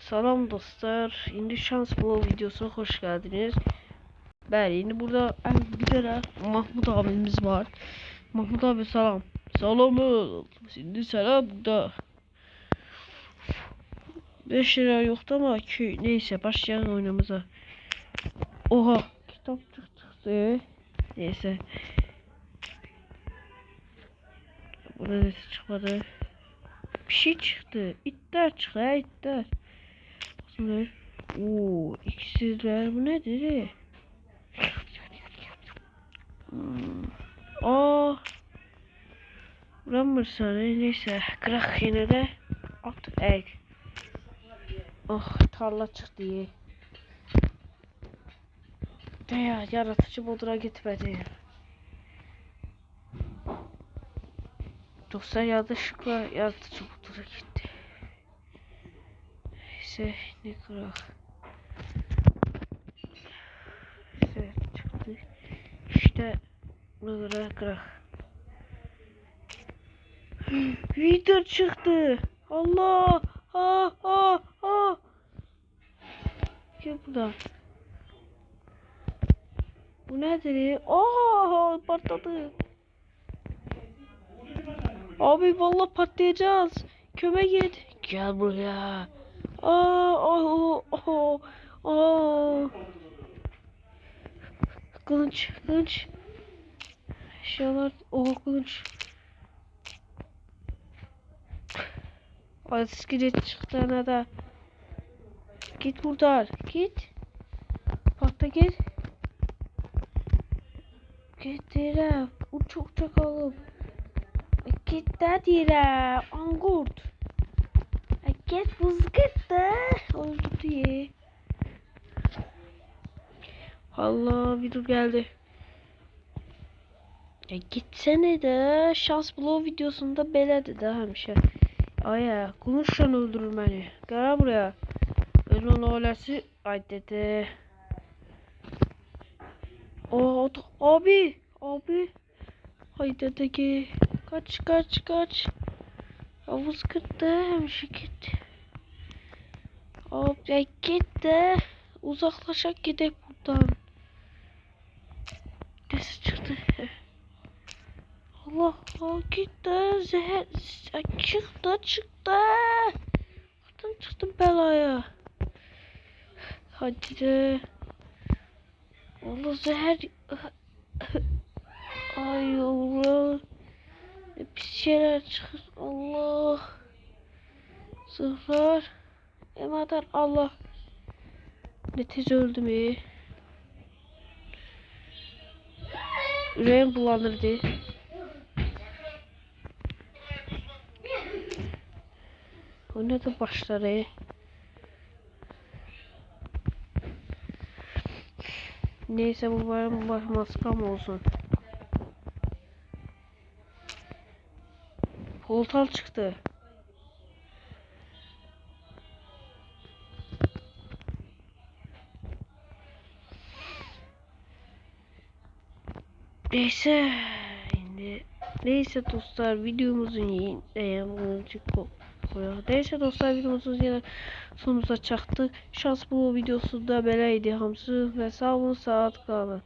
Salam dostlar. İndi şans bu videosuna hoş geldiniz. Bəli, indi burada bir tane Mahmut abimiz var. Mahmut abi salam. Salam. Şimdi selam burada. 5 lira yoktu ama neyse başlayalım oyunumuza. Oha, kitap çıktı. Neyse. Burada neyse çıkmadı. Bir şey çıktı. İtler çıktı. İtler. Oo, iksirler bu nedir? Aa, buram sarı neyse kırak yine de at ek. Oh, tarla çıktı. Ya yaratıcı bodura gitmedi. Dostlar yanlışlıkla yaratıcı bodura gitti. Neyse ne kırak. Evet çıktı. İşte bunu kırak. Video çıktı. Allah! Ha ha ha! Gel buradan. Bu nedir? Aa, patladı. Abi vallahi patlayacağız. Köme git. Gel buraya. Aa. Kılıç. Eşyalar. Kılıç. Ay iskelet çıktı ne de. Git buradan. Git. Patla git. Git dire. Uçak alıp. Git de dire. Angurt. Git buzgıt da. Oldu diye. Allah video geldi. Gitsene de şans bloğu videosunda beledi de hemşe. Aya konuşan öldürür beni. Gel buraya. Ölün oğlası. Ay dede. Abi. Hay dede ki. Kaç. Havuz kırdı hemşe git. Abi git de. Uzaklaşak gidek buradan. Nesi çıktı. Allah gitti zehir çıktı. Çıktım belaya. Hadi de. Allah zehir. Ay Allah. Pis şeyler çıkır. Allah. Zırhlar. Emadan Allah. Ne tez öldüm iyi. Yüreğim bulanırdı. O ne de başları. Neyse bu baş maskam olsun. Portal çıktı. Neyse dostlar videomuzun yine sonumuza çaktı. Şans bu videosu da beləydi hamısı və sağ olun, saat qalın.